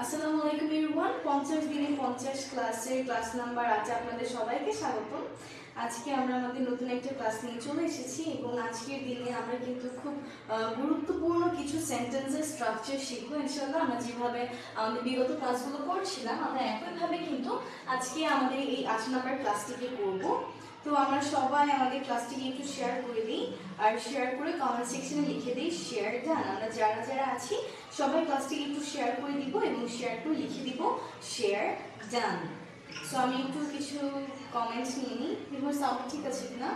আসসালামু আলাইকুম এভরিওয়ান। 50 দিনে 50 ক্লাসের ক্লাস নাম্বার 8 আপনাদের সবাইকে স্বাগতম। আজকে আমরা আমাদের নতুন একটা ক্লাস নিয়ে চলে এসেছি এবং আজকের দিনে আমরা কিন্তু খুব গুরুত্বপূর্ণ কিছু সেন্টেন্সের স্ট্রাকচার শিখবো ইনশাআল্লাহ। আমরা যেভাবে আমাদের বিগত ক্লাসগুলো করছিলাম আমরা একইভাবে কিন্তু আজকে আমাদের এই 8 নাম্বার ক্লাসটিকে করব। তো আমরা সবাই আমাদের ক্লাসটিকে একটু শেয়ার করে দিই, আর শেয়ার করে কমেন্ট সেকশনে লিখে দিই শেয়ার ডান। আমরা যারা যারা আছি সবাই ক্লাসটিকে একটু শেয়ার করে দিব এবং শেয়ার টু লিখে দিব শেয়ার ডান। সো আমি একটু কিছু কমেন্টস নিয়ে নিই। দেখুন সাউন্ড ঠিক আছে কিনা?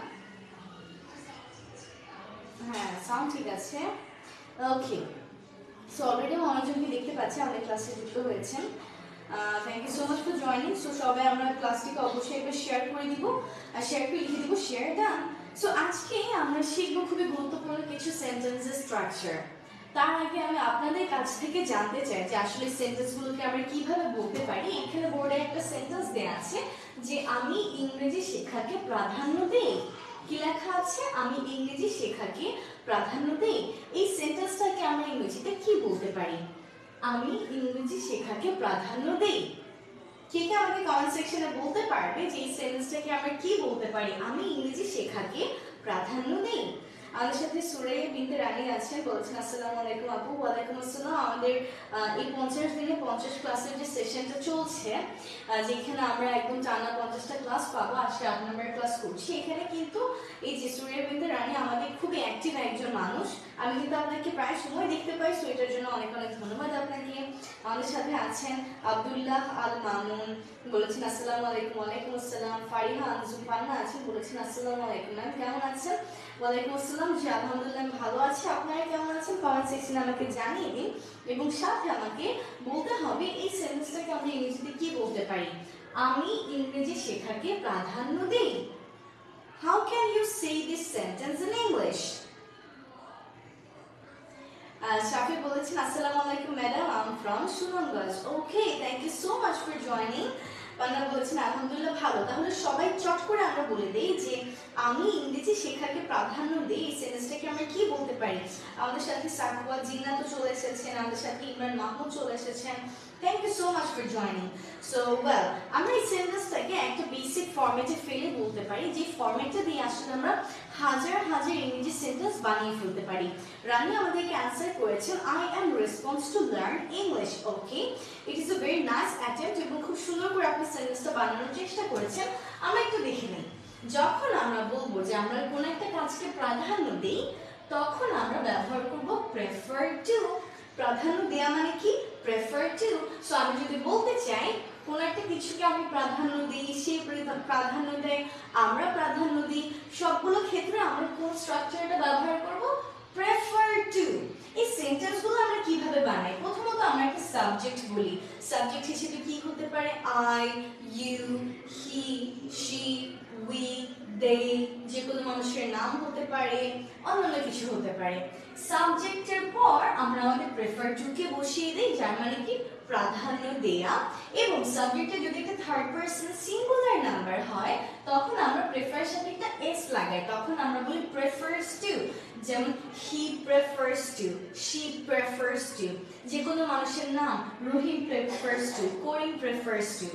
হ্যাঁ, সাউন্ড ঠিক আছে। ওকে, সো অলরেডি অনেকজনকে দেখতে পাচ্ছি আমাদের ক্লাসে যুক্ত হয়েছেন। Thank you so much for joining. So সবাই আমরা ক্লাসটিকে অবশ্যই একবার শেয়ার করে দিব আর শেয়ার করে লিখে দিব শেয়ার ডান। সো আজকে আমরা শিখবো খুবই গুরুত্বপূর্ণ কিছু সেন্টেন্সের স্ট্রাকচার। তার আগে আমি আপনাদের কাছ থেকে জানতে চাই যে আসলে সেন্টেন্সগুলোকে আমরা কিভাবে বলতে পারি। এখানে বোর্ডে একটা সেন্টেন্স দেয়া আছে যে আমি ইংরেজি শেখাকে প্রাধান্য দেই। কি লেখা আছে? আমি ইংরেজি শেখাকে প্রাধান্য দেই। এই সেন্টেন্সটাকে আমরা ইংরেজিতে কি বলতে পারি? আমি ইংরেজি শেখাকে প্রাধান্য দেই। কে কে আমাকে কমেন্ট সেকশনে বলতে পারবে যে এই সেন্টেন্সটাকে আমরা কি বলতে পারি? আমি ইংরেজি শেখাকে প্রাধান্য দেই। আমাদের সাথে সুরাইয়া বিনতে রানী আছেন, বলছেন আসসালামু আলাইকুম আপু। ওয়ালাইকুম আসসালাম। আমাদের এই 50 দিনে 50 ক্লাসের যে সেশনটা চলছে, যেখানে আমরা একদম টানা 50টা ক্লাস পাবো, আজকে 8 নম্বর ক্লাস করছি। এখানে কিন্তু এই যে সুরাইয়া বিনতে রানী আমাদের খুবই অ্যাক্টিভ একজন মানুষ। আমি কিন্তু আপনাকে প্রায় সময় দেখতে পাই, সো এটার জন্য অনেক অনেক ধন্যবাদ আপনাকে। আমাদের সাথে আছেন আব্দুল্লাহ আল মামুন, বলেছেন আসসালামু আলাইকুম। ওয়ালাইকুম আসসালাম। ফারিহা আনজুম পান্না আছেন, বলেছেন আসসালামু আলাইকুম। ম্যাম কেমন আছেন? ওয়ালাইকুম আসসালাম। জি আলহামদুলিল্লাহ ভালো আছি। আপনারা কেমন আছেন কমেন্ট সেকশনে আমাকে জানিয়ে দিন এবং সাথে আমাকে বলতে হবে এই সেন্টেন্সটাকে আমরা ইংরেজিতে কি বলতে পারি। আমি ইংরেজি শেখাকে প্রাধান্য দেই। How can you say this sentence in English? Shafi বলেছেন আসসালামু আলাইকুম madam, I am from Sunamganj. Okay, thank you so much for joining. Panna বলেছেন আলহামদুলিল্লাহ ভালো। তাহলে সবাই চট করে আমরা বলে দেই যে আমি ইংরেজি শেখাকে প্রাধান্য দিই। এই সেন্টেন্সটাকে আমরা কি বলতে পারি? আমাদের সাথে সাকুয়া জিন্না তো চলে এসেছেন, আমাদের সাথে ইমরান মাহমুদ চলে এসেছেন। Thank you so much for joining. So well, আমরা এই সেন্টেন্সটাকে একটা বেসিক ফরম্যাটে ফেলে বলতে পারি, যে ফরম্যাটটা দিয়ে আসলে আমরা হাজার হাজার ইংরেজি সেন্টেন্স বানিয়ে ফেলতে পারি। রানী আমাদেরকে অ্যান্সার করেছেন I am response to learn English. Okay, it is a very nice attempt এবং খুব সুন্দর করে আপনি সেন্টেন্সটা বানানোর চেষ্টা করেছেন। আমরা একটু দেখে নিই। যখন আমরা বলবো যে আমরা কোনো একটা কাজকে প্রাধান্য দিই, তখন আমরা ব্যবহার করব প্রেফার টু। প্রাধান্য দেওয়া মানে কি? Prefer to. সো আমি যদি বলতে চাই কোনো একটা কিছুকে আমি প্রাধান্য দিই, সে প্রাধান্য দেয়, আমরা প্রাধান্য দিই, সবগুলো ক্ষেত্রে আমরা কোন স্ট্রাকচারটা ব্যবহার করব? Prefer to. এই সেন্টেন্সগুলো আমরা কিভাবে বানাই? প্রথমত আমরা একটা সাবজেক্ট বলি। সাবজেক্ট হিসেবে কি হতে পারে? I, you, he, she, we, they, যে কোনো মানুষের নাম হতে পারে, অন্যান্য কিছু হতে পারে। সাবজেক্টের পর আমরা আমাদের প্রেফার টু কে বসিয়ে দিই, যার মানে কি? প্রাধান্য দেয়া। এবং সাবজেক্টে যদি একটা থার্ড পারসন সিঙ্গুলার নাম্বার হয়, তখন আমরা প্রেফারের সাথে একটা এস লাগাই, তখন আমরা বলি প্রেফারস টু। যেমন হি প্রেফারস টু, শি প্রেফারস টু, যে কোনো মানুষের নাম, রহিম প্রেফারস টু, করিম প্রেফারস টু।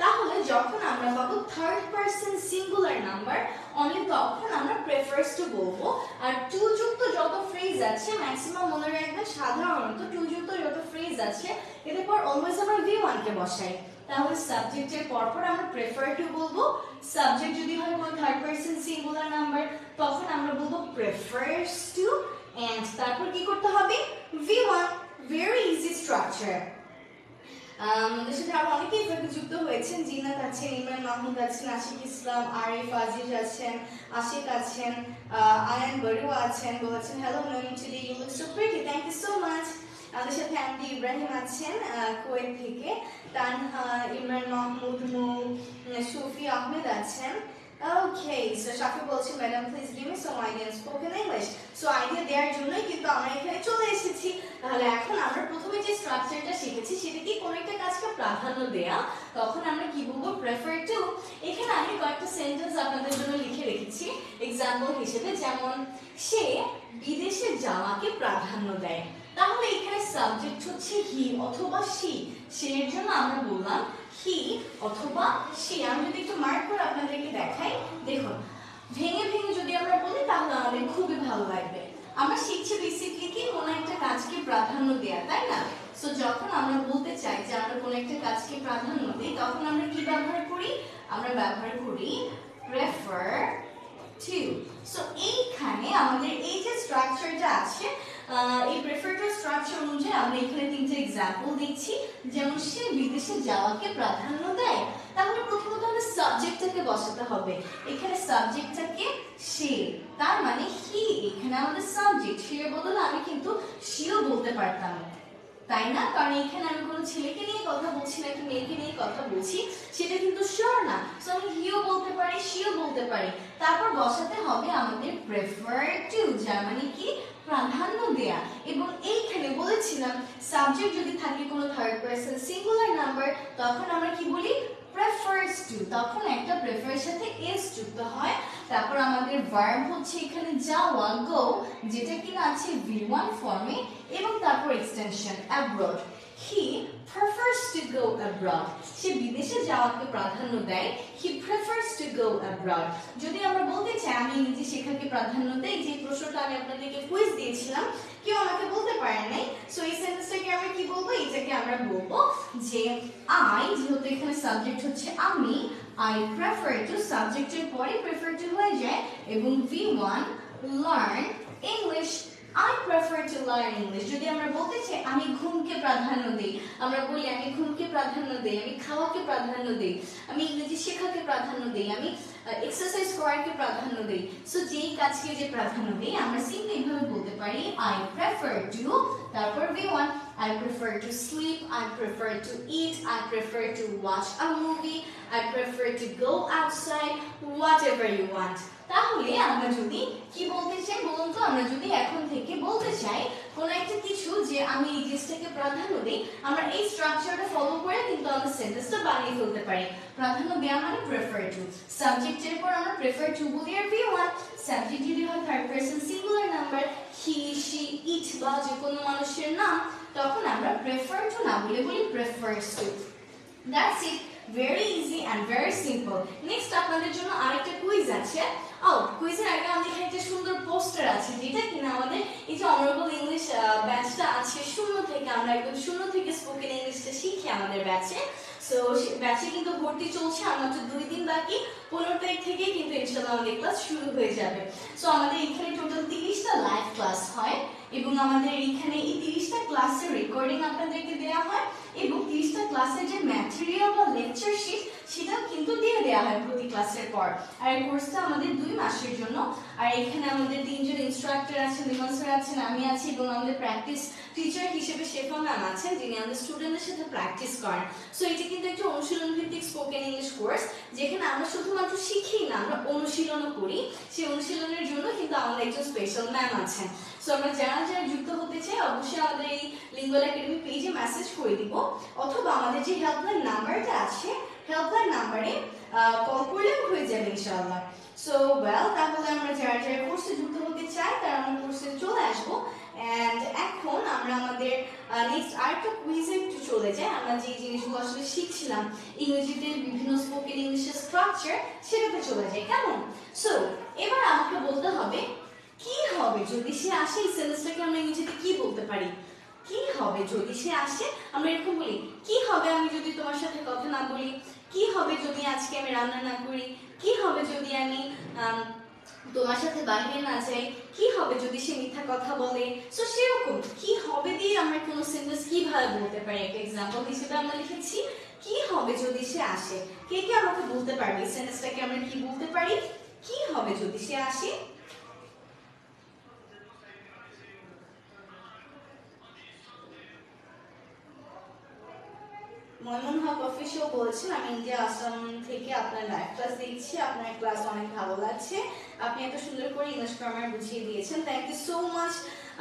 তাহলে যখন আমরা পাবো third person singular number, only তখন আমরা প্রেফারস টু বলবো। আর টু যুক্ত যত ফ্রেজ আছে ম্যাক্সিমাম মনে রাখবেন, সাধারণত টু যুক্ত যত ফ্রেজ আছে এদের পর অলওয়েজ আমরা V1 কে বসাই। তাহলে সাবজেক্টের পরপর আমরা প্রেফার টু বলবো। সাবজেক্ট যদি হয় কোনো থার্ড পারসন সিঙ্গুলার নাম্বার, তখন আমরা বলবো প্রেফারস টু, এন্ড তারপর কি করতে হবে? V1। Very easy structure. আমাদের সাথে আরো অনেকেই যুক্ত হয়েছেন। জিন্নাত আছেন, ইমরান মাহমুদ আছেন, আশিক ইসলাম, আরিফ আজিজ আছেন, আশিক আছেন, আয়ান বড়ুয়া আছেন, বলেছেন hello ma'am, today you look so pretty. Thank you so much. আমাদের সাথে এমডি ইব্রাহিম আছেন কুয়েত থেকে, তানহা, ইমরান মাহমুদ, সুফি আহমেদ আছেন। ওকে, সো শাফি বলছেন madam please give me some idea in spoken English. So idea দেওয়ার জন্যই কিন্তু আমরা এখানে চলে এসেছি। তাহলে এখন আমরা প্রথমে যে স্ট্রাকচারটা শিখেছি সেটা কি? কোনো একটা কাজকে প্রাধান্য দেয়া, তখন আমরা কি বলবো? Prefer to. এখানে আমি কয়েকটা সেন্টেন্স আপনাদের জন্য লিখে রেখেছি এক্সাম্পল হিসেবে। যেমন সে বিদেশে যাওয়াকে প্রাধান্য দেয়। তাহলে এখানে সাবজেক্ট হচ্ছে হি অথবা শি, সে এর জন্য আমরা বললাম হি অথবা শি। আমি যদি একটু মার্ক করে আপনাদেরকে দেখাই, দেখুন ভেঙে ভেঙে যদি আমরা বলি তাহলে আমাদের খুবই ভালো লাগবে। আমরা শিখছি বেসিক্যালি কি কোনো একটা কাজকে প্রাধান্য দেয়া, তাই না? সো যখন আমরা বলতে চাই যে আমরা কোনো একটা কাজকে প্রাধান্য দিই তখন আমরা কি ব্যবহার করি? আমরা ব্যবহার করি prefer to। সো এইখানে আমাদের এই যে স্ট্রাকচারটা আছে, এই prefer to স্ট্রাকচার অনুযায়ী আমরা এখানে তিনটে এক্সাম্পল দিচ্ছি। যেমন সে বিদেশে যাওয়াকে প্রাধান্য দেয়, তাহলে প্রথমত আমরা সাবজেক্টটাকে বসাতে হবে। এখানে সাবজেক্টটাকে সে, তার মানে হি এখানে আমাদের সাবজেক্ট, সে এর বদলে আমি কিন্তু শিও বলতে পারতাম, তাই না? কারণ এখানে আমি কোনো ছেলেকে নিয়ে কথা বলছি নাকি মেয়েকে নিয়ে কথা বলছি সেটা কিন্তু শিওর না। সো আমি হিও বলতে পারি, শিও বলতে পারি। তারপর বসাতে হবে আমাদের prefer to, যার মানে কি প্রাধান্য দেয়া। এবং এইখানে বলেছিলাম সাবজেক্ট যদি থাকে কোনো থার্ড পারসন সিঙ্গুলার নাম্বার তখন আমরা কি বলি? prefers to। তখন একটা prefer এর সাথে s যুক্ত হয়। তারপর আমাদের ভার্ব হচ্ছে এখানে যাওয়া, go, যেটা কিনা আছে v1 ফর্মে, এবং তারপর extension abroad। he prefers to go abroad, সে বিদেশে যাওয়াকে প্রাধান্য দেয়। he prefers to go abroad। যদি আমরা বলতে চাই আমি ইংরেজি শেখাকে প্রাধান্য দেই, যে প্রশ্নটা আমি আপনাদেরকে কুইজ দিয়েছিলাম কেউ আমাকে বলতে পারে নাই, সো এই সেন্টেন্সটাকে আমরা কি বলবো? এটাকে আমরা বলবো যে আই, যেহেতু এখানে সাবজেক্ট হচ্ছে আমি, I prefer to, সাবজেক্টের পরে prefer to হয়ে যায়, এবং v1 learn English। I prefer to learn English। যদি আমরা বলতে চাই আমি ঘুমকে প্রাধান্য দেই, আমরা বলি আমি ঘুমকে প্রাধান্য দেই, আমি খাওয়াকে প্রাধান্য দেই, আমি ইংরেজি শেখাকে প্রাধান্য দেই, আমি এক্সারসাইজ করাকে প্রাধান্য দেই। সো যেই কাজকে যে প্রাধান্য দেই আমরা সিম্পলি এইভাবে বলতে পারি I prefer to, তারপর v1, I prefer to sleep, I prefer to eat, I prefer to watch a movie, I prefer to go outside, whatever you want। তাহলে আমরা যদি কি বলতে চাই বলুন তো? আমরা যদি এখন থেকে বলতে চাই কোন একটা কিছু যে আমি এই জিনিসটাকে প্রাধান্য দেই, আমরা এই স্ট্রাকচারটা ফলো করে কিন্তু আমরা সেন্টেন্সটা বানিয়ে ফেলতে পারি। প্রাধান্য দেওয়া মানে prefer to, সাবজেক্টের পর আমরা prefer to বলি আর v1, সাবজেক্ট যদি হয় third person singular number he, she, it বা যে কোনো মানুষের নাম তখন আমরা prefer to না বলে বলি prefers to। That's it, very easy and very simple. Next আপনাদের জন্য আরেকটা কুইজ আছে। কুইজের আগে আমাদের এখানে একটা সুন্দর পোস্টার আছে যেটা কিনা আমাদের এই যে অনারেবল ইংলিশ ব্যাচটা আছে শূন্য থেকে, আমরা একদম শূন্য থেকে স্পোকেন ইংলিশটা শিখি আমাদের ব্যাচে। সো ব্যাচে কিন্তু ভর্তি চলছে, আর মাত্র 2 দিন বাকি, 15 তারিখ থেকে কিন্তু ইনশাআল্লাহ আমাদের ক্লাস শুরু হয়ে যাবে। সো আমাদের এখানে টোটাল 30টা লাইভ ক্লাস হয়, এবং আমাদের এখানে এই 30টা ক্লাসের রেকর্ডিং আপনাদেরকে দেওয়া হয়, এবং 30টা ক্লাসের যে ম্যাটেরিয়াল বা লেকচার শিট সেটাও কিন্তু দিয়ে দেওয়া হয় প্রতি ক্লাসের পর। আর এই কোর্সটা আমাদের 2 মাসের জন্য। আর এখানে আমাদের 3 জন ইনস্ট্রাক্টর আছেন, লিমন স্যার আছেন, আমি আছি, এবং আমাদের প্র্যাকটিস টিচার হিসেবে শেফা ম্যাম আছেন যিনি আমাদের স্টুডেন্টদের সাথে প্র্যাকটিস করেন। সো এটি কিন্তু একটা অনুশীলন ভিত্তিক স্পোকেন ইংলিশ কোর্স, যেখানে আমরা শুধুমাত্র শিখি না, আমরা অনুশীলনও করি। সেই অনুশীলনের জন্য কিন্তু আমাদের একজন স্পেশাল ম্যাম আছেন। সো আমরা যারা যারা যুক্ত হতে চাই অবশ্যই আমাদের এই লিঙ্গুয়াল একাডেমি পেজে মেসেজ করে দিব, অথবা আমাদের যে হেল্পলাইন নাম্বারটা আছে হেল্পলাইন নাম্বারে কল করলেও হয়ে যাবে ইনশাআল্লাহ। সো ওয়েল, তাহলে আমরা যারা যারা কোর্সে যুক্ত হতে চাই তারা আমরা কোর্সে চলে আসবো। অ্যান্ড এখন আমরা আমাদের নেক্সট আরেকটা কুইজে একটু চলে যাই। আমরা যে জিনিসগুলো আসলে শিখছিলাম ইংরেজিতে বিভিন্ন স্পোকেন ইংলিশের স্ট্রাকচার, সেটাতে চলে যাই, কেমন? সো এবার আমাকে বলতে হবে কি হবে যদি সে আসে। এই সেন্টেন্সটাকে আমরা ইংরেজিতে কি বলতে পারি? কি হবে যদি সে আসে? আমরা এরকম বলি, কি হবে আমি যদি তোমার সাথে কথা না বলি, কি হবে যদি আজকে আমি রান্না না করি, কি হবে যদি আমি তোমার সাথে বাইরে না যাই, কি হবে যদি সে মিথ্যা কথা বলে। সো সেরকম কি হবে দিয়ে আমরা কোনো সেন্টেন্স কিভাবে বলতে পারি, একটা এক্সাম্পল হিসেবে আমরা লিখেছি কি হবে যদি সে আসে। কে কে আমাকে বলতে পারবে এই সেন্টেন্সটাকে আমরা কি বলতে পারি? কি হবে যদি সে আসে? ময়মন হক অফিসিয়াল বলেছেন আমি ইন্ডিয়া আসাম থেকে আপনার লাইভ ক্লাস দেখছি, আপনার ক্লাস অনেক ভালো লাগছে, আপনি এত সুন্দর করে ইংলিশ গ্রামার বুঝিয়ে দিয়েছেন, থ্যাংক ইউ সো মাচ।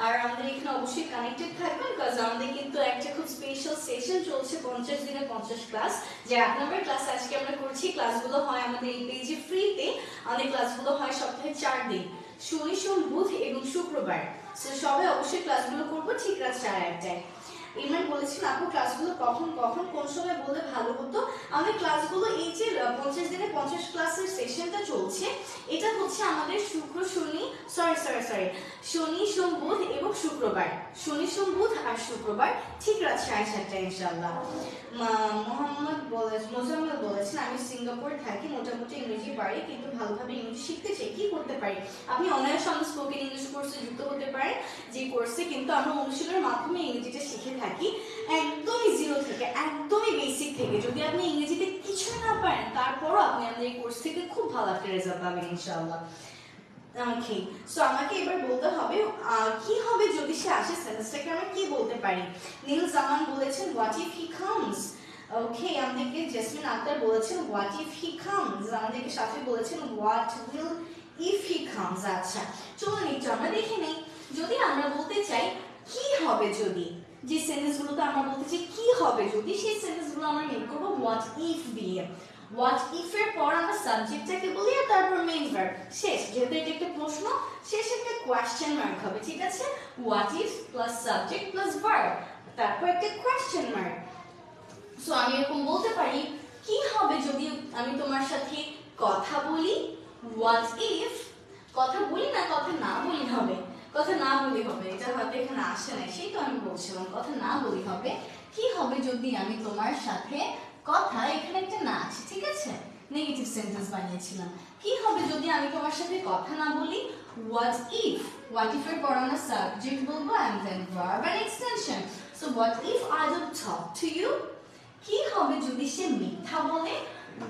আর আমাদের এখানে অবশ্যই কানেক্টেড থাকবেন, বিকজ আমাদের কিন্তু একটা খুব স্পেশাল সেশন চলছে 50 দিনে 50 ক্লাস, যে 8 নম্বর ক্লাস আজকে আমরা করছি। ক্লাসগুলো হয় আমাদের এই পেজে ফ্রিতে, আমাদের ক্লাসগুলো হয় সপ্তাহে 4 দিন, শনি সোম বুধ এবং শুক্রবার। সো সবাই অবশ্যই ক্লাসগুলো করবো ঠিক রাত 8:30টায়। ইমরান বলেছেন আপু ক্লাসগুলো কখন কখন কোন সময় বললে ভালো হতো। আমাদের ক্লাসগুলো এই যে 50 দিনে 50 ক্লাসের সেশনটা চলছে, এটা হচ্ছে আমাদের শনি সোম বুধ এবং শুক্রবার, শনি সোম বুধ আর শুক্রবার ঠিক রাত 7:30টায় ইনশাআল্লাহ। মোজাম্মেল বলেছেন আমি সিঙ্গাপুর থাকি, মোটামুটি ইংরেজি পারি কিন্তু ভালোভাবে ইংরেজি শিখতে চাই, কি করতে পারি? আপনি অনায়াসে আমাদের স্পোকেন ইংলিশ কোর্সে যুক্ত হতে পারেন, যে কোর্সে কিন্তু আমরা অনুশীলনের মাধ্যমে ইংরেজিটা শিখে থাকি একদমই জিরো থেকে, একদমই বেসিক থেকে। যদি আপনি ইংরেজিতে কিছুই না পারেন তারপরও আপনি আমাদের এই কোর্স থেকে খুব ভালো একটা রেজাল্ট পাবেন ইনশাআল্লাহ। ওকে, সো আমাকে এবার বলতে হবে কি হবে যদি সে আসে, সেন্টেন্সটাকে আমরা কি বলতে পারি। নীল জামান বলেছেন হোয়াট ইফ হি কামস। ওকে, আমাদেরকে জেসমিন আক্তার বলেছেন হোয়াট ইফ হি কামস। আমাদেরকে শাফি বলেছেন what will if he comes. আচ্ছা চলুন একটু আমরা দেখে নেই। যদি আমরা বলতে চাই কি হবে যদি, যে সেন্টেন্সগুলোতে আমরা বলতে চাই কি হবে যদি, সেই সেন্টেন্সগুলো আমরা মেক করব হোয়াট ইফ দিয়ে। হোয়াট ইফ এর পর আমরা সাবজেক্টটাকে বলি আর তারপর মেইন ভার্ব শেষ। যেহেতু এটা একটা প্রশ্ন, শেষ একটা কোয়েশ্চেন মার্ক হবে, ঠিক আছে? What if plus subject plus verb, তারপর একটা কোয়েশ্চেন মার্ক। সো আমি এরকম বলতে পারি কি হবে যদি আমি তোমার সাথে কথা বলি। হোয়াট ইফ, কথা বলি না কথা না বলি হবে, কথা না বলি হবে, এটা হয়তো এখানে আসে নাই, সেই তো আমি বলছিলাম কথা না বলি হবে। কি হবে যদি আমি তোমার সাথে কথা, এখানে একটা না আছে, ঠিক আছে, নেগেটিভ সেন্টেন্স বানিয়েছিলাম। কি হবে যদি আমি তোমার সাথে কথা না বলি। হোয়াট ইফ, হোয়াট ইফ এর পর আমরা সাবজেক্ট বলবো and then verb and extension. So what if I don't talk to you. কি হবে যদি সে মিথ্যা বলে।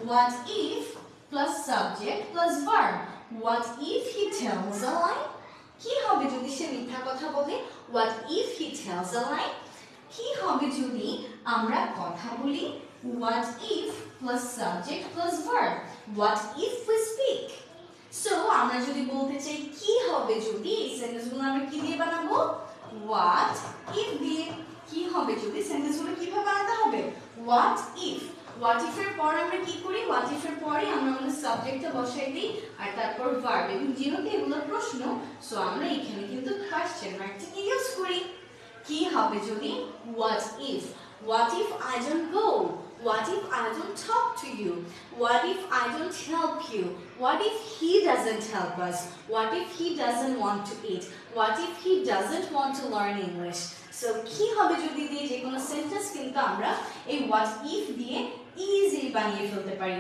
What if plus subject plus verb. What if he tells a lie. কি হবে যদি সে মিথ্যা কথা বলে। What if he tells a lie. কি হবে যদি আমরা কথা বলি। What if plus subject plus verb. What if we speak. So আমরা যদি বলতে চাই কি হবে যদি, এই সেন্টেন্সগুলো আমরা কি দিয়ে বানাবো। হোয়াট ইফ দিয়ে। কি হবে যদি, সেন্টেন্সগুলো কিভাবে বানাতে হবে। হোয়াট ইফ, হোয়াট ইফ এর পর আমরা কি করি, হোয়াট ইফ এর পরে আমরা আমাদের সাবজেক্টটা বসাই দিই আর তারপর ভার্ব, এবং যেহেতু এগুলো প্রশ্ন সো আমরা এখানে কিন্তু কোয়েশ্চেন মার্কটাকে ইউজ করি। কি হবে যদি, what if, what if I don't go. What if I don't talk to you? What if I don't help you? What if he doesn't help us? What if he doesn't want to eat? What if he doesn't want to learn English? So কি হবে যদি দিয়ে যে কোনো sentence কিন্তু আমরা এই what if দিয়ে ইজিলি বানিয়ে ফেলতে পারি।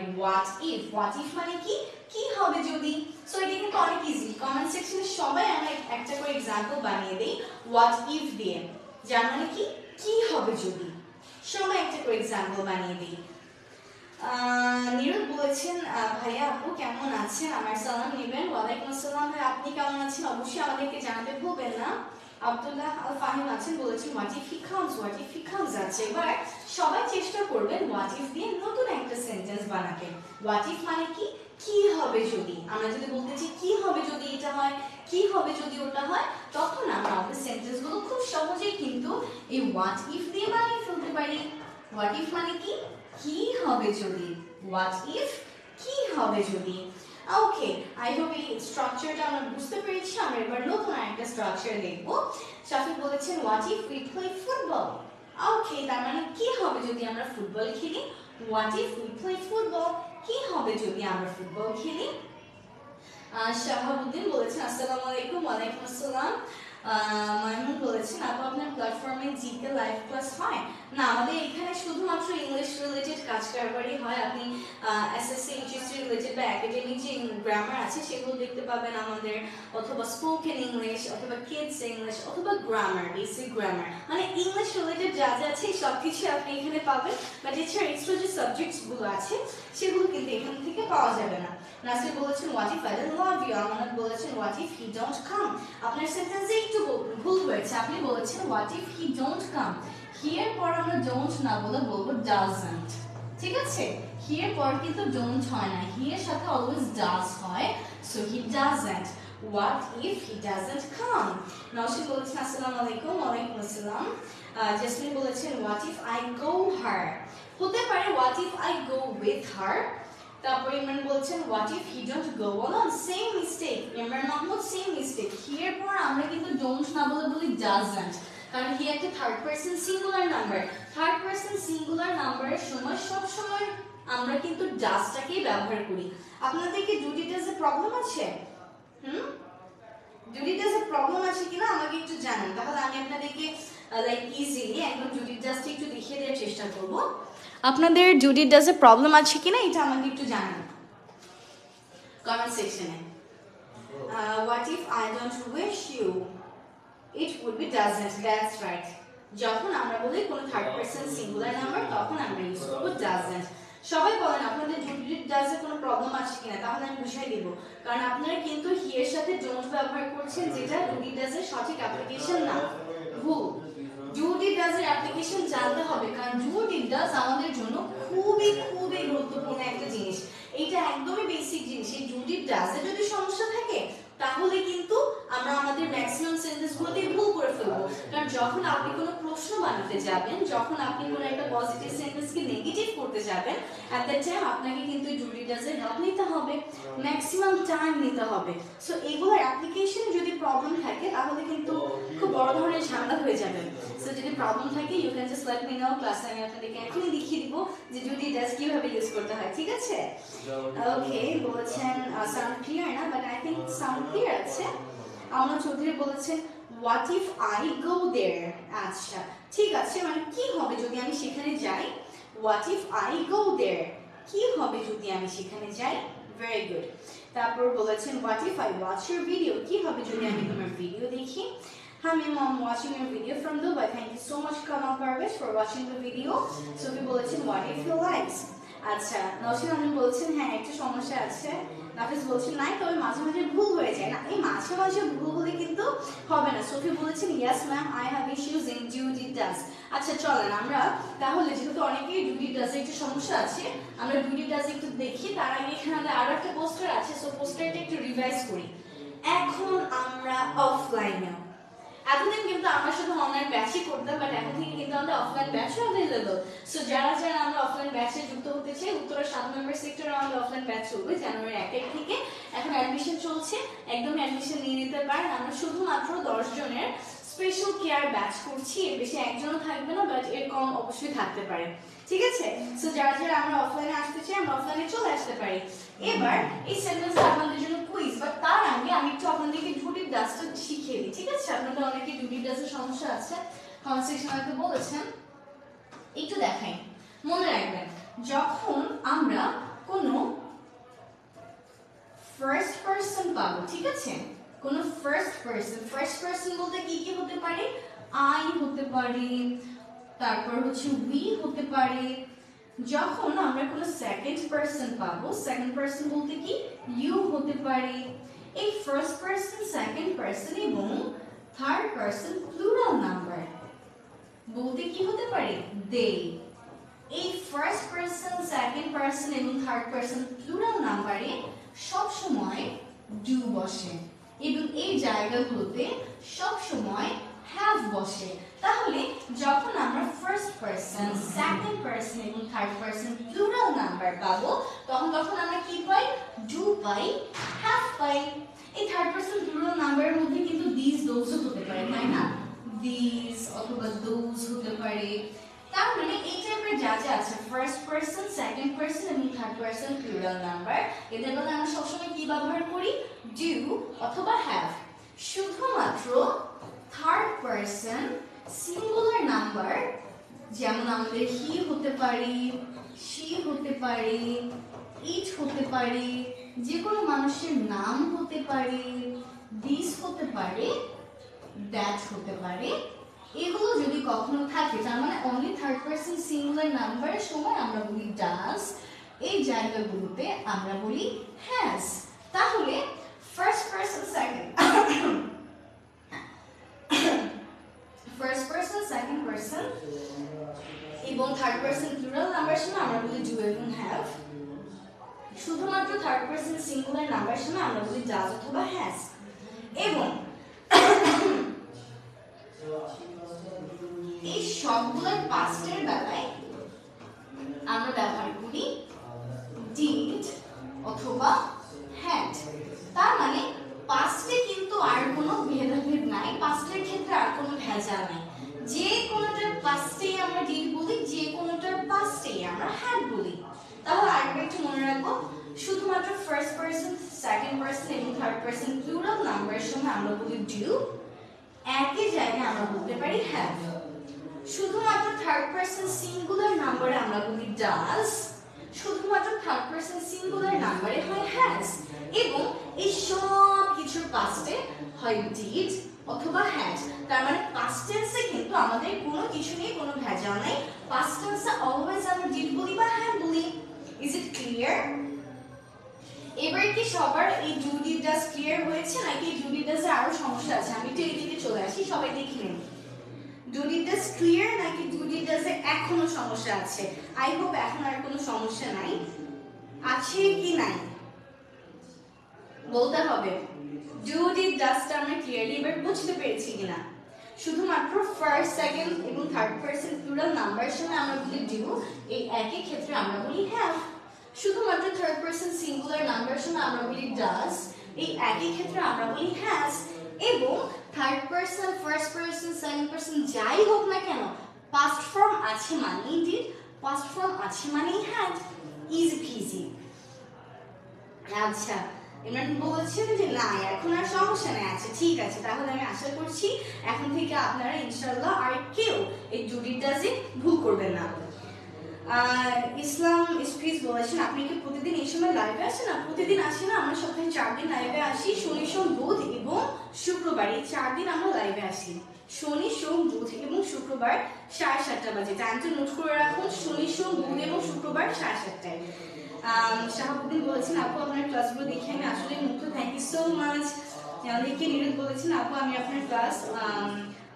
what if মানে কি, কি হবে যদি। সো এটা কিন্তু অনেক ইজি। কমেন্ট সেকশনে সবাই আমরা একটা করে एग्जांपल বানিয়ে দেই what if দিয়ে, যার মানে কি, কি হবে যদি। সবাই একটা করে एग्जांपल বানিয়ে দিই। নীরদ বলেছেন ভাইয়া আপু কেমন আছেন, আমার সালাম নেবেন। ওয়ালাইকুম আসসালাম ভাই, আপনি কেমন আছেন অবশ্যই আমাদেরকে জানাতে ভুলবেন না। আব্দুল্লাহ আল ফাহিম আছেন বলেছেন what if he comes, what if he comes. আছে এবার সবাই চেষ্টা করবেন হোয়াট ইফ দিয়ে নতুন একটা সেন্টেন্স বানাতে। হোয়াট ইফ মানে কি, কি হবে যদি। আমরা যদি বলতে চাই কি হবে যদি এটা হয়, কি হবে যদি ওটা হয়, তখন আমরা আমাদের সেন্টেন্সগুলো খুব সহজেই কিন্তু এই হোয়াট ইফ দিয়ে বানিয়ে ফেলতে পারি। হোয়াট ইফ মানে কি, কি হবে যদি। হোয়াট ইফ, কি হবে যদি। ওকে, আই হোপ এই স্ট্রাকচারটা আমরা বুঝতে পেরেছি। আমরা এবার নতুন একটা স্ট্রাকচার দেখব। শাফি বলেছেন what if we play football. Okay, তার মানে কি হবে যদি আমরা ফুটবল খেলি। What if we play football, কি হবে যদি আমরা ফুটবল খেলি। শাহাবুদ্দিন বলেছেন আসসালামু আলাইকুম। ওয়ালাইকুম আসসালাম। মাইমুন বলেছেন আপু আপনার প্ল্যাটফর্মে জিকে লাইভ ক্লাস হয় না। আমাদের এখানে শুধুমাত্র ইংলিশ রিলেটেড কাজ কারবারই হয়। আপনি এসএসসি এইচএসসি রিলেটেড বা একাডেমিক যে গ্রামার আছে সেগুলো দেখতে পাবেন আমাদের, অথবা স্পোকেন ইংলিশ, অথবা কিডস ইংলিশ, অথবা গ্রামার, বেসিক গ্রামার, মানে ইংলিশ রিলেটেড যা যা আছে সব কিছু আপনি এখানে পাবেন। বাট এছাড়া এক্সট্রা যে সাবজেক্টসগুলো আছে সেগুলো কিন্তু এখান থেকে পাওয়া যাবে না। নাসির বলেছেন what if I don't love you. Amanat বলেছেন what if he don't come. আপনার সেন্টেন্সে একটু ভুল হয়েছে, আপনি বলেছেন what if he don't come. He এর পর আমরা ডোন্ট না বলে বলবো ডাজন্ট, ঠিক আছে। হি এর পর কিন্তু ডোন্ট হয় না, হি এর সাথে অলওয়েজ ডাজ হয়। So he doesn't. What if he doesn't come. Naushin বলেছেন আসসালামু আলাইকুম। ওয়ালাইকুম আসসালাম। জেসমিন বলেছেন what if I go her. হতে পারে what if I go with her, তারপর ইমরান বলছেন what if he don't go along, same mistake, Imran Mahmud same mistake। here পর আমরা কিন্তু don't না বলে বলি doesn't, কারণ he একটা third person singular number. Third person singular নাম্বারের সময় সব সময় আমরা কিন্তু ডাজটাকেই ব্যবহার করি। আপনাদের কি ডু ডাজ এ প্রবলেম আছে? ডু ডাজ এ প্রবলেম আছে কিনা আমাকে একটু জানান, তাহলে আমি আপনাদেরকে লাইক ইজিলি একদম ডু ডাজটা একটু দেখিয়ে দেওয়ার চেষ্টা করব। আপনাদের ডু ডাজ এ প্রবলেম আছে কিনা এটা আমাকে একটু জানান কমেন্ট সেকশনে। what if I don't wish you, it would be doesn't, that's right। যখন আমরা বলি কোনো থার্ড পারসন সিঙ্গুলার নাম্বার তখন আমরা ইউজ করব doesn't। সবাই বলেন আপনাদের ডু ডাজ এ কোনো প্রবলেম আছে কিনা, তাহলে আমি বুঝিয়ে দেব। কারণ আপনারা কিন্তু হি এর সাথে ডোন্ট ব্যবহার করছেন, যেটা ডু ডাজ এর সঠিক অ্যাপ্লিকেশন না, ভুল। ডু ডাজ এর অ্যাপ্লিকেশন জানতে হবে, কারণ ডু ডাজ আমাদের জন্য খুবই খুবই গুরুত্বপূর্ণ একটা জিনিস। এটা একদমই বেসিক জিনিস। এই ডু ডাজ এর যদি সমস্যা থাকে তাহলে কিন্তু আমরা আমাদের ম্যাক্সিমাম সেন্টেন্সগুলোতে ভুল করে ফেলবো। কারণ যখন আপনি কোনো প্রশ্ন বানাতে যাবেন, যখন আপনি কোনো একটা পজিটিভ সেন্টেন্সকে নেগেটিভ করতে যাবেন, এট দ্যাট টাইম আপনাকে কিন্তু ডু ডাজ এর হেল্প নিতে হবে, ম্যাক্সিমাম টাইম নিতে হবে। সো এগুলোর অ্যাপ্লিকেশনে যদি প্রবলেম থাকে তাহলে কিন্তু খুব বড় ধরনের ঝামেলা হয়ে যাবে। সো যদি প্রবলেম থাকে you can just let me know, ক্লাসে আমি আপনাদেরকে এখনই দেখিয়ে দিব যে ডু ডাজ কিভাবে ইউজ করতে হয়, ঠিক আছে? ওকে, বলেছেন সাউন্ড ক্লিয়ার না, but I think sound clear আছে। আমরা চৌধুরী বলেছেন what if I go there, আচ্ছা ঠিক আছে, মানে কি হবে যদি আমি সেখানে যাই? what if I go there, কি হবে যদি আমি সেখানে যাই? Very good. তারপর বলেছেন what if I watch your video, কি হবে যদি আমি তোমার ভিডিও দেখি? Hi mom, watching your video from Dubai. Thank you so much Kamal Parvesh for watching the video. Sophie বলেছেন what if you likes, আচ্ছা নওশিন আমি বলছেন হ্যাঁ একটু সমস্যা আছে। নাফিস বলছেন নাই, তবে মাঝে মাঝে ভুল হয়ে যায় না, এই মাঝে মাঝে ভুল হলে কিন্তু হবে না। সোফি বলেছেন yes ma'am I have issues in do does. আচ্ছা চলেন আমরা তাহলে, যেহেতু অনেকেই ডু ডাজে একটু সমস্যা আছে, আমরা ডু ডাজ একটু দেখি। তার আগে এখানে আরো একটা পোস্টার আছে, সো পোস্টারটা একটু রিভাইজ করি। এখন আমরা অফলাইনে, এতদিন কিন্তু আমরা শুধু অনলাইন ব্যাচই করতাম, বাট এখন থেকে কিন্তু আমাদের অফলাইন ব্যাচও অ্যাভেলেবল। সো যারা যারা আমরা অফলাইন ব্যাচে যুক্ত হতে চাই, উত্তরা 7 নম্বর সেক্টরে আমাদের অফলাইন ব্যাচ চলবে জানুয়ারি 1 থেকে। এখন অ্যাডমিশন চলছে, একদম অ্যাডমিশন নিয়ে নিতে পারেন। আমরা শুধুমাত্র 10 জনের স্পেশাল কেয়ার ব্যাচ করছি, এর বেশি একজনও থাকবে না, বাট এর কম অবশ্যই থাকতে পারে, ঠিক আছে? সো যারা যারা আমরা অফলাইনে আসতে চাই আমরা অফলাইনে চলে আসতে পারি। এবার এই সেন্টেন্সটা আপনাদের জন্য কুইজ, বাট তার আগে আমি একটু আপনাদেরকে ডু ডাজটা শিখিয়ে দিই, ঠিক আছে? আপনাদের অনেকে ডু ডাজের সমস্যা আছে, কমেন্ট সেকশনে আমাকে বলেছেন, একটু দেখাই। মনে রাখবেন যখন আমরা কোনো ফার্স্ট পারসন পাবো, ঠিক আছে? কোনো ফার্স্ট পারসন বলতে কি কি হতে পারে? আই হতে পারে, তারপর হচ্ছে উই হতে পারে। যখন আমরা কোনো সেকেন্ড পারসন পাবো, সেকেন্ড পারসন বলতে কি ইউ হতে পারে। এই ফার্স্ট পারসন, সেকেন্ড পারসন এবং থার্ড পারসন প্লুরাল নাম্বার বলতে কি হতে পারে? দে। এই ফার্স্ট পারসন, সেকেন্ড পারসন এবং থার্ড পারসন প্লুরাল নাম্বারে সব সময় ডু বসে এবং এই জায়গাগুলোতে সব সময় হ্যাভ বসে। তাহলে যখন আমরা ফার্স্ট পারসন, সেকেন্ড পারসন এবং থার্ড পারসন প্লুরাল নাম্বার পাবো, তখন আমরা কি পাই? ডু পাই, হ্যাভ পাই। এই থার্ড পারসন প্লুরাল নাম্বারের মধ্যে কিন্তু দিস দোজও হতে পারে, তাই না? দিস অথবা দোজ হতে পারে। তার মানে এই টাইপের যা যা আছে ফার্স্ট পারসন, সেকেন্ড পারসন এবং থার্ড পারসন প্লুরাল নাম্বার, এদের মধ্যে আমরা সবসময় কি ব্যবহার করি? ডু অথবা হ্যাভ। শুধুমাত্র থার্ড পারসন সিঙ্গুলার নাম্বার, যেমন আমাদের হি হতে পারে, শি হতে পারে, ইট হতে পারে, যে কোনো মানুষের নাম হতে পারে, দিস হতে পারে, দ্যাট হতে পারে। এগুলো যদি কখনো থাকে, তার মানে অনলি থার্ড পারসন সিঙ্গুলার নাম্বারের সময় আমরা বলি ডাজ, এই জায়গাগুলোতে আমরা বলি হ্যাজ। তাহলে ফার্স্ট পারসন, সেকেন্ড পারসন এবং থার্ড পারসন প্লুরাল নাম্বার সময় আমরা বলি ডু এবং হ্যাভ। শুধুমাত্র থার্ড পারসন সিঙ্গুলার নাম্বার সময় আমরা বলি ডাজ অথবা হ্যাজ। এবং এই সবগুলোর পাস্টের বেলায় আমরা ব্যবহার করি ডিড ভেজাল নাই। যে কোনোটার পাস্টে আমরা ডিড বলি, যে কোনোটার পাস্টে আমরা হ্যাড বলি। তাহলে আরেকবার একটু মনে রাখবো, শুধুমাত্র ফার্স্ট পারসন, সেকেন্ড পারসন এবং থার্ড পারসন প্লুরাল নাম্বারের সময় আমরা বলি ডু, একই জায়গায় আমরা বলতে পারি হ্যাভ। শুধুমাত্র থার্ড পারসন সিঙ্গুলার নাম্বারে আমরা বলি ডাজ, শুধুমাত্র থার্ড পারসন সিঙ্গুলার নাম্বারে হয় হ্যাজ, এবং এই সব কিছুর পাস্টে হয় ডিড অথবা হ্যাড। তার মানে পাস্ট টেন্সে কিন্তু আমাদের কোনো কিছু নিয়ে কোনো ভেজাল নাই। পাস্ট টেন্সে অলওয়েজ আমরা ডিড বলি বা হ্যাড বলি। Is it clear? এবার কি সবার এই ডু ডিড ডাজ ক্লিয়ার হয়েছে, নাকি ডু ডিড ডাজ এর আরো সমস্যা আছে? আমি একটু এদিকে চলে আসি, সবাই দেখে নিন। ডু ডিড ডাজ ক্লিয়ার নাকি ডু ডিড ডাজ এ এখনো সমস্যা আছে? আই হোপ এখন আর কোনো সমস্যা নাই। আছে কি নাই বলতে হবে। ডু ডিড ডাজটা আমরা ক্লিয়ারলি এবার বুঝতে পেরেছি কিনা? শুধুমাত্র ফার্স্ট, সেকেন্ড এবং থার্ড পারসন প্লুরাল নাম্বারের সময় আমরা বলি ডু, এই একই ক্ষেত্রে আমরা বলি হ্যাভ। শুধুমাত্র থার্ড পারসন সিঙ্গুলার নাম্বারের সময় আমরা বলি ডাজ, এই একই ক্ষেত্রে আমরা বলি হ্যাজ। এবং third person, first person, second person যাই হোক না কেন, পাস্ট ফর্ম আছে মানেই ডিড, পাস্ট ফর্ম আছে মানেই হ্যাড। Easy PG. আচ্ছা, ইমরান বলছেন যে না এখন আর সমস্যা নেই। আচ্ছা ঠিক আছে, তাহলে আমি আশা করছি এখন থেকে আপনারা ইনশাআল্লাহ আর কেউ এই ডু ডিড ডাজে ভুল করবেন না। ইসলাম ইসফিজ বলেছেন আপনি কি প্রতিদিন এই সময় লাইভে আসেন? না, প্রতিদিন আসি না, আমরা সপ্তাহে 4 দিন লাইভে আসি, শনি, সোম, বুধ এবং শুক্রবার। এই 4 দিন আমরা লাইভে আসি, শনি, সোম, বুধ এবং শুক্রবার 7:30 বাজে। টাইমটা নোট করে রাখুন, শনি, সোম, বুধ এবং শুক্রবার 7:30টায়। শাহাবুদ্দিন বলেছেন আপু আপনার ক্লাসগুলো দেখে আমি আসলে মুগ্ধ, থ্যাংক ইউ সো মাচ। লিখে নিরুদ বলেছেন আপু আমি আপনার ক্লাস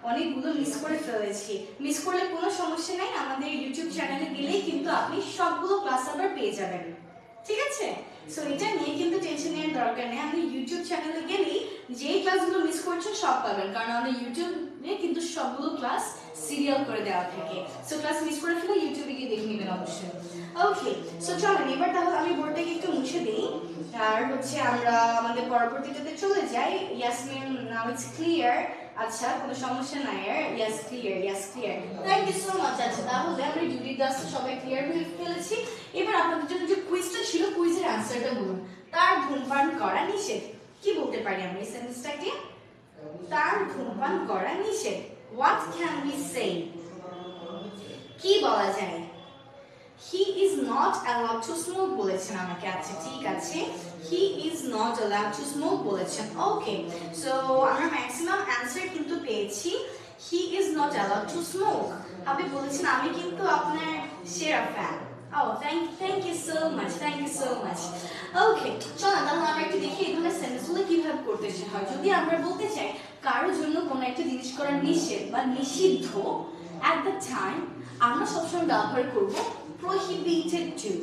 অনেকগুলো মিস করে ফেলেছি। মিস করলে কোনো সমস্যা নাই, আমাদের ইউটিউব চ্যানেলে গেলেই কিন্তু আপনি সবগুলো ক্লাস আবার পেয়ে যাবেন, ঠিক আছে? সো এটা নিয়ে কিন্তু টেনশন নেওয়ার দরকার নেই। আপনি ইউটিউব চ্যানেলে গেলেই যেই ক্লাসগুলো মিস করছেন সব পাবেন, কারণ আমাদের ইউটিউবে কিন্তু সবগুলো ক্লাস সিরিয়াল করে দেওয়া থাকে। সো ক্লাস মিস করে ফেলে ইউটিউবে গিয়ে দেখে নেবেন অবশ্যই। ওকে, সো চলেন এবার তাহলে আমি বোর্ডটাকে একটু মুছে দিই, আর হচ্ছে আমরা আমাদের পরবর্তীটাতে চলে যাই। Yasmin, now it's clear. আচ্ছা কোনো সমস্যা নাই আর, yes clear, yes clear, thank you so much. আচ্ছা তাহলে আমরা ডু ডিড ডাজ সবাই ক্লিয়ার হয়ে ফেলেছি। এবার আপনাদের জন্য যে কুইজটা ছিল, কুইজের অ্যানসারটা বলুন। তার ধূমপান করা নিষেধ। কি বলতে পারি আমরা এই সেন্টেন্সটাকে? তার ধূমপান করা নিষেধ। What can we say? কি বলা যায়? He is not allowed to smoke বলেছেন আমাকে। আচ্ছা ঠিক আছে, he is not allowed to smoke বলেছেন। ওকে, সো আমরা ম্যাক্সিমাম অ্যানসার কিন্তু পেয়েছি। he is not allowed to smoke। আপনি বলেছেন আমি কিন্তু আপনার সেরা fan. Oh, thank you so much, thank you so much. Okay, চলো তাহলে আমরা একটু দেখি এই ধরনের সেন্টেন্সগুলো কিভাবে করতে হয়। যদি আমরা বলতে চাই কারোর জন্য কোনো একটা জিনিস করা নিষেধ বা নিষিদ্ধ, at the time আমরা সবসময় ব্যবহার করব prohibited to।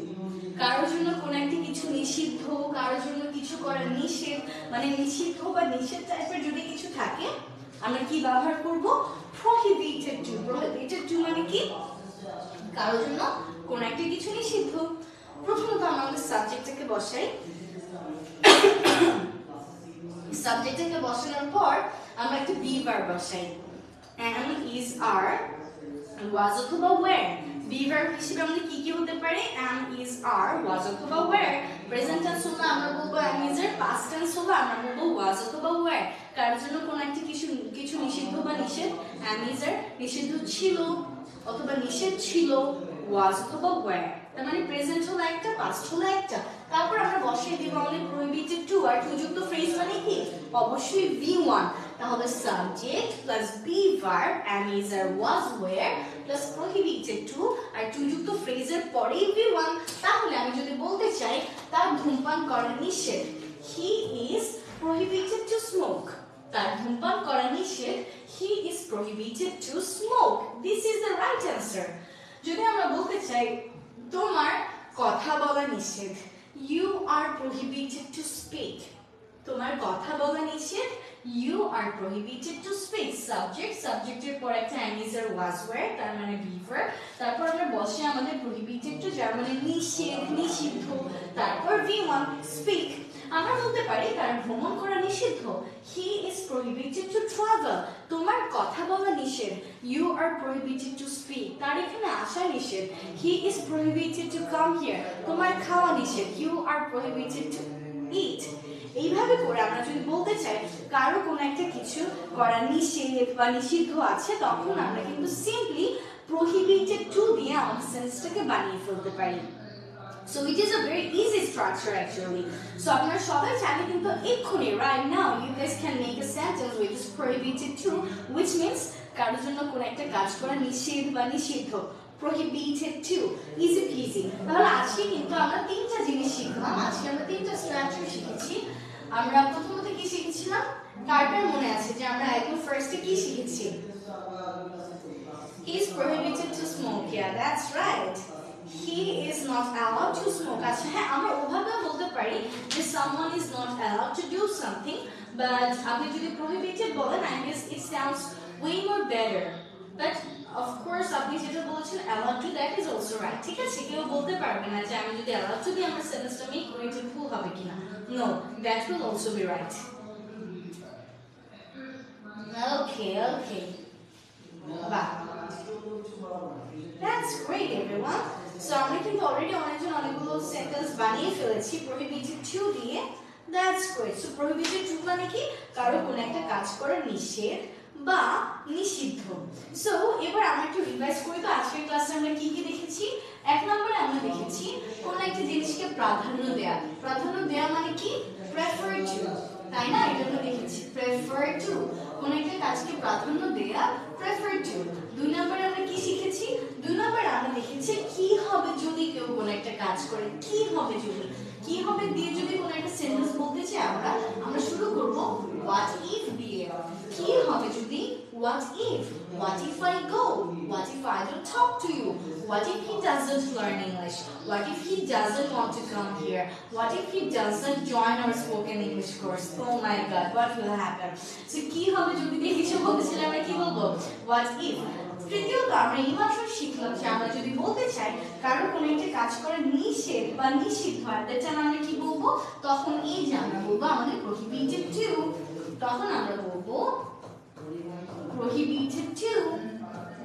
কারোর জন্য কোনো একটা কিছু নিষিদ্ধ, কারোর জন্য কিছু করা নিষেধ, মানে নিষিদ্ধ বা নিষেধ টাইপের যদি কিছু থাকে আমরা কি ব্যবহার করব? prohibited to। prohibited to মানে কি? কারোর জন্য কোনো একটা কিছু নিষিদ্ধ। প্রথমত আমরা আমাদের সাবজেক্টটাকে বসাই। সাবজেক্টটাকে বসানোর পর আমরা একটা বি ভার্ব বসাই। am, is, are, was অথবা were। বি ভার্ব হিসেবে আমাদের কি কি হতে পারে? am, is, are, was অথবা were। প্রেজেন্ট টেন্স হলে আমরা বলবো am, is, are। Past tense হলে আমরা বলবো was অথবা were। কারোর জন্য কোনো একটা কিছু নিষিদ্ধ বা নিষেধ, am, is, are নিষিদ্ধ ছিল অথবা নিষেধ ছিল, was অথবা were। তার মানে প্রেজেন্ট হলো একটা, পাস্ট হলো একটা। তারপর আমরা বসিয়ে দিব আমাদের prohibited to। আর টু যুক্ত ফ্রেজ মানে কি? অবশ্যই V1। তাহলে subject plus be verb am, is, are, was, were plus prohibited to আর টু যুক্ত ফ্রেজের পরেই V1। তাহলে আমি যদি বলতে চাই তার ধূমপান করা নিষেধ, he is prohibited to smoke। তার ধূমপান করা নিষেধ, he is prohibited to smoke। This is the right answer। যদি আমরা বলতে চাই তোমার কথা বলা নিষেধ, you are prohibited to speak। তোমার কথা বলা নিষেধ, you are prohibited to speak। Subject, সাবজেক্টের পর একটা am, is, are, was, were তার মানে be verb। তারপর আমরা বসে আমাদের prohibited to যার মানে নিষেধ, নিষিদ্ধ, তারপর V1 speak। আমরা বলতে পারি তার ভ্রমণ করা নিষিদ্ধ, he is prohibited to travel, তোমার কথা বলা নিষেধ, you are prohibited to speak, তার এখানে আসা নিষেধ, he is prohibited to come here, তোমার খাওয়া নিষেধ, you are prohibited to eat। এইভাবে করে আমরা যদি বলতে চাই কারো কোনো একটা কিছু করা নিষেধ বা নিষিদ্ধ আছে, তখন আমরা কিন্তু সিম্পলি prohibited to দিয়ে আমাদের সেন্টেন্সটাকে বানিয়ে ফেলতে পারি। So it is a very easy structure actually. So আপনারা সবাই চাইলে কিন্তু এক্ষুনি right now you guys can make a sentence which is prohibited to, which means কারোর জন্য কোনো একটা কাজ করা নিষেধ বা নিষিদ্ধ, prohibited to, easy peasy। তাহলে আজকে কিন্তু আমরা তিনটা জিনিস শিখলাম, আজকে আমরা তিনটা স্ট্রাকচার শিখেছি। আমরা প্রথমত কি শিখেছিলাম, কার্টার মনে আছে যে আমরা একদম ফার্স্টে কি শিখেছি, he is prohibited to smoke, yeah that's right, he is not allowed to smoke। আচ্ছা হ্যাঁ, আমরা ওভাবেও বলতে পারি যে someone is not allowed to do something, but আপনি যদি prohibited বলেন I guess it sounds way more better, but of course আপনি যেটা বলেছেন allowed to, that is also right। ঠিক আছে, কেউ বলতে পারবে না যে আমি যদি allowed to দিয়ে আমার সেন্টেন্সটা মেক করি এটা ভুল হবে কিনা, no that will also be right। okay বাহ, that's great everyone। So আমরা কিন্তু অলরেডি অনেকজন অনেকগুলো সেন্টেন্স বানিয়ে ফেলেছি prohibited to দিয়ে, that's great। So prohibited to মানে কি, কারো কোনো একটা কাজ করা নিষেধ বা নিষিদ্ধ। সো এবার আমরা একটু রিভাইজ করি তো আজকের ক্লাসে আমরা কি কি দেখেছি। এক নম্বরে আমরা দেখেছি কোন একটা জিনিসকে প্রাধান্য দেয়া, প্রাধান্য দেয়া মানে কি, প্রেফার টু, তাই না, এটা আমরা দেখেছি প্রেফার টু, কোন একটা কাজকে প্রাধান্য দেয়া, প্রেফার টু। দুই নম্বরে আমরা কি শিখেছি, দুই নম্বরে আমরা দেখেছি কি হবে যদি কেউ কোন একটা কাজ করে, কি হবে যদি, কি হবে দিয়ে যদি কোন একটা সেন্টেন্স বলতে চাই আমরা শুরু করব what if দিয়ে। কি হবে যদি, what if I go, what if I don't talk to you, what if he doesn't learn English, what if he doesn't want to come here, what if he doesn't join our spoken English course, oh my god what will happen। So কি হবে যদি দিয়ে কিছু বলতে চাইলে আমরা কি বলবো, what if। তৃতীয়ত আমরা এইমাত্র শিখলাম যে আমরা যদি বলতে চাই কারো কোনো একটা কাজ করা নিষেধ বা নিষিদ্ধ, এটা আমরা কি বলবো, তখন এই যে আমরা বলবো আমাদের prohibited to, তখন আমরা বলবো prohibited to,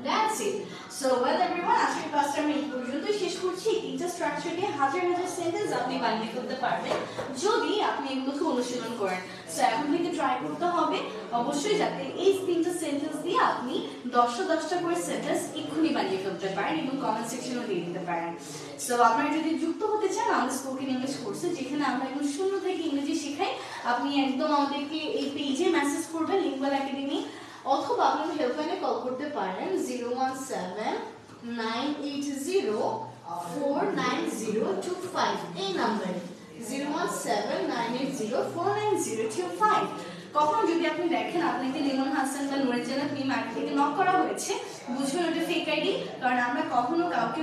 that's it। So well everyone, আজকের ক্লাসটা আমি এই পর্যন্তই শেষ করছি। তিনটা স্ট্রাকচার দিয়ে হাজার হাজার সেন্টেন্স আপনি বানিয়ে ফেলতে পারবেন যদি আপনি এগুলোকে অনুশীলন করেন। সো এখন থেকে ট্রাই করতে হবে অবশ্যই যাতে এই তিনটা সেন্টেন্স দিয়ে আপনি 10টা করে সেন্টেন্স এক্ষুনি বানিয়ে ফেলতে পারেন এবং কমেন্ট সেকশনেও দিয়ে দিতে পারেন। সো আপনারা যদি যুক্ত হতে চান আমাদের স্পোকেন ইংলিশ কোর্সে, যেখানে আমরা একদম শূন্য থেকে ইংরেজি শেখাই, আপনি একদম আমাদেরকে এই পেজে মেসেজ করবেন লিঙ্গওয়াল একাডেমি, অথবা আপনি হেল্পলাইনে কল করতে পারেন 017-980-49025, এই নাম্বারে 017-980-49025। কখনো যদি আপনি দেখেন আপনাকে লিমন হাসান বা নুরের জান্নাত মিম আগে থেকে নক করা হয়েছে, বুঝবেন ওটা ফেক আইডি, কারণ আমরা কখনো কাউকে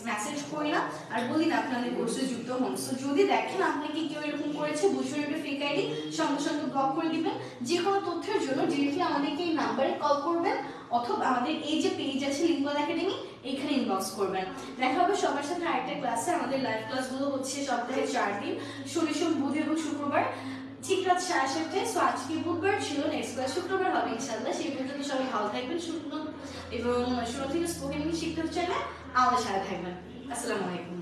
মেসেজ করি না আর বলি না আপনাদের কোর্সে যুক্ত হন। সো যদি দেখেন আপনাকে কেউ এরকম করেছে, বুঝবেন ওটা ফেক আইডি, সঙ্গে সঙ্গে ব্লক করে দিবেন। যে কোনো তথ্যের জন্য ডিরেক্টলি আমাদেরকে এই নাম্বারে কল করবেন, অথবা আমাদের এই যে পেজ আছে লিঙ্গওয়াল একাডেমি, এখানে ইনবক্স করবেন। দেখা হবে সবার সাথে আরেকটা ক্লাসে। আমাদের লাইভ ক্লাসগুলো হচ্ছে সপ্তাহে 4 দিন, শনি সোম বুধ এবং শুক্রবার, ঠিক রাত 7:30টায়। সো আজকে বুধবার ছিল, নেক্সট ক্লাস শুক্রবার হবে ইনশাআল্লাহ। সেই পর্যন্ত সবাই ভালো থাকবেন, শুনো এবং শুরু থেকে স্পোকেন ইংলিশ শিখতে চাইলে আমাদের সাথে থাকবেন। আসসালামু আলাইকুম।